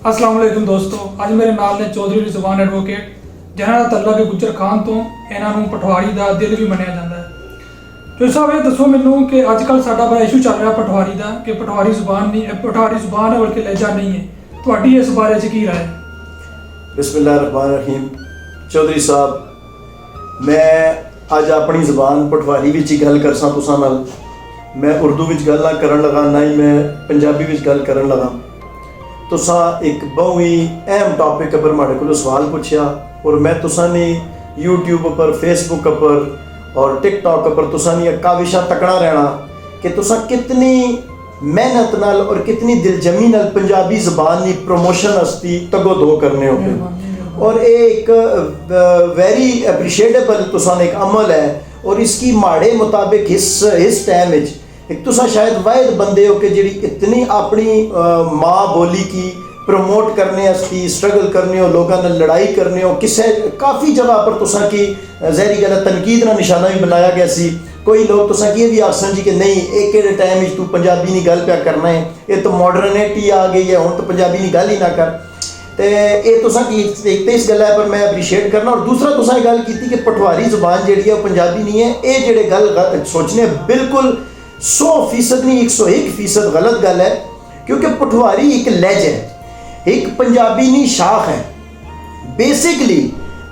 अस्सलाम वालेकुम दोस्तों, ਅੱਜ ਮੇਰੇ ਨਾਲ ਨੇ ਚੌਧਰੀ ਦੀ ਜ਼ੁਬਾਨ ਐਡਵੋਕੇਟ ਜਿਹਨਾਂ ਦਾ ਤਲਕ ਹੈ ਗੁੱਜਰ ਖਾਨ ਤੋਂ। ਇਹਨਾਂ ਨੂੰ ਪਟਵਾਰੀ ਦਾ ਦਿਲ ਵੀ ਮੰਨਿਆ ਜਾਂਦਾ ਹੈ। ਚੌਧਰੀ ਸਾਹਿਬ ਇਹ ਦੱਸੋ ਮੈਨੂੰ ਕਿ ਅੱਜ ਕੱਲ ਸਾਡਾ ਬੜਾ ਇਸ਼ੂ ਚੱਲ ਰਿਹਾ ਪਟਵਾਰੀ ਦਾ ਕਿ ਪਟਵਾਰੀ ਜ਼ੁਬਾਨ ਨਹੀਂ ਹੈ, ਪਟਵਾਰੀ ਜ਼ੁਬਾਨ ਹੈ ਬਲਕਿ ਲਹਿਜਾ ਨਹੀਂ ਹੈ। ਤੁਹਾਡੀ ਇਸ ਬਾਰੇ 'ਚ ਕੀ ਰਾਏ ਹੈ? बिस्मिल्लाहिर्रहमानिर्रहीम। चौधरी साहब मैं अज अपनी ज़बान पटवारी विच ही गल करसां तुसां नाल। मैं उर्दू विच गल ना करन लगा, ना ही मैं पंजाबी विच गल करन लगा। तुसां एक बहुत ही अहम टॉपिक पर माड़े कोलों सवाल पूछया और मैं तुसां ने यूट्यूब पर, फेसबुक पर और टिकटॉक पर तुसां ने काविशा तकड़ा रहना कि तुसां कितनी मेहनत नाल और कितनी दिलजमी नाल पंजाबी ज़बान की प्रमोशन वास्ते तगो दो करने हो पे। और ये एक वेरी एप्रीशिएटेबल तुसां एक अमल है। और इसकी माड़े मुताबिक इस टाइम एक तुसां शायद वाहिद बंदे हो कि जिहड़ी इतनी अपनी माँ बोली की प्रमोट करने वास्ते स्ट्रगल करने हो, लोगों नाल लड़ाई करने हो। किसे काफ़ी जगह पर तुसां की ज़हरी गल तनकीद का निशाना भी बनाया गया सी। कोई लोग तुसां की भी आखन जी कि नहीं एक टाइम तू पंजाबी नहीं गल प्या करना है, ये तो मॉडर्निटी आ गई है, हुण तो पंजाबी नहीं गल ही ना कर। तो ये तुसां की एक तो इस गल पर मैं अप्रीशिएट करना। और दूसरा तुसां गल की कि पटवारी ज़ुबान जिहड़ी है पंजाबी नहीं है, ये जिहड़े गल सोचने बिल्कुल 100% नहीं 101% गलत गल है। क्योंकि पटवारी एक लहजा है, एक पंजाबी नहीं शाख है। बेसिकली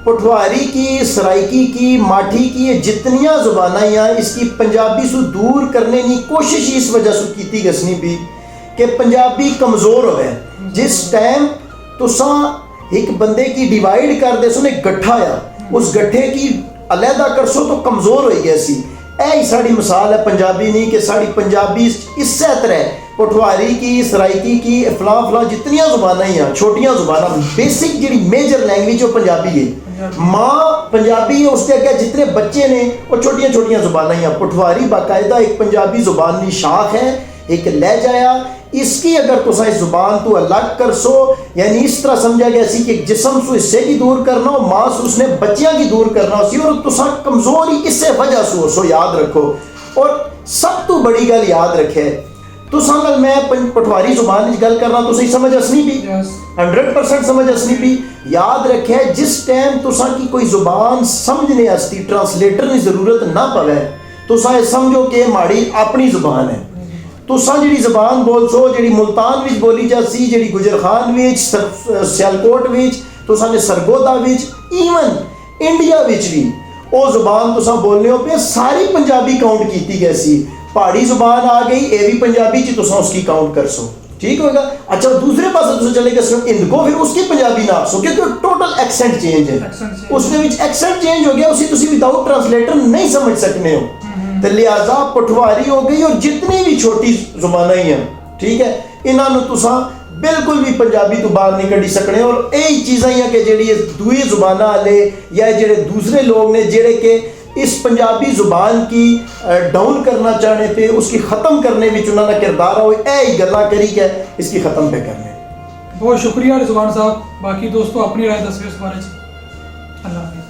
पटवारी की, सराइकी की, माठी की, ये जितनियां ज़ुबानां हैं इसकी पंजाबी से दूर करने की कोशिश इस वजह से की गसनी भी कि पंजाबी कमज़ोर हो गए। जिस टाइम तुसां एक बंदे की डिवाइड कर दे सो ने गट्ठा आ, उस गट्ठे की अलहदा कर सो तो कमज़ोर हो गया सी। यही साड़ी मिसाल है पंजाबी नहीं कि साड़ी पंजाबी इस तरह पटवारी की, सराइकी की, फलां जितनियां ज़ुबानां हैं छोटियां ज़ुबानां, बेसिक जी मेजर लैंग्वेज वो पंजाबी है। माँ पंजाबी है, उसके अगे जितने बच्चे ने वो छोटियां छोटियां ज़ुबानां हैं। पटवारी बाकायदा एक पंजाबी ज़ुबान की शाख है, एक लहजा है। इसकी अगर तुसा इस ज़ुबान तो अलग कर सो, यानी इस तरह समझा गया सी कि जिसम सु हिस्से की दूर करना हो, मां से उसने बच्चियां की दूर करना सी। और तुसा कमज़ोर ही इससे वजह से हो, सो याद रखो। और सब तो बड़ी गल याद रखे तुसां नाल मैं पटवारी ज़ुबान गल करना तुसी समझ असनी भी 100% समझ असनी भी। याद रखे जिस टाइम तुसां की कोई ज़ुबान समझने वास्ते ट्रांसलेटर की ज़रूरत ना पवे, तुसां ये समझो कि माड़ी अपनी ज़ुबान है। तुसां जिहड़ी ज़ुबान बोल सो, जिहड़ी मुल्तान विच बोली जासी, जिहड़ी गुजरखान विच, सियालकोट विच, तुसां ने सरगोदा विच, ईवन इंडिया विच भी वो ज़ुबान तुसां बोलने हो पे सारी पंजाबी काउंट की गई सी। पहाड़ी ज़ुबान आ गई, ये भी पंजाबी च तुसां उसकी काउंट कर सो, ठीक होगा। अच्छा दूसरे पास तुम चले गए इंदको, फिर उसकी पंजाबी ना सो क्योंकि टोटल एक्सेंट चेंज है, उसके विच एक्सेंट चेंज हो गया, उसी तुसी विदाउट ट्रांसलेटर नहीं समझ सकने हो। तो लिहाजा पटवारी हो गई और जितनी भी छोटी ज़ुबानां हैं, ठीक है, इन्होंने तुसां बिल्कुल भी पंजाबी तो बाहर नहीं कढ़ी सकने। और यही चीज़ां हैं कि जिहड़ी दूई ज़ुबानां वाले या जिहड़े दूसरे लोग ने जिहड़े कि इस पंजाबी ज़ुबान की डाउन करना चाहने पे, उसकी ख़त्म करने में उन्होंने किरदार हो, यही गल्लां करी के इसकी ख़त्म पे करने। बहुत शुक्रिया रिजवान साहब। बाकी दोस्तों अपनी राय दसो इस बारे। अल्लाह हाफिज़।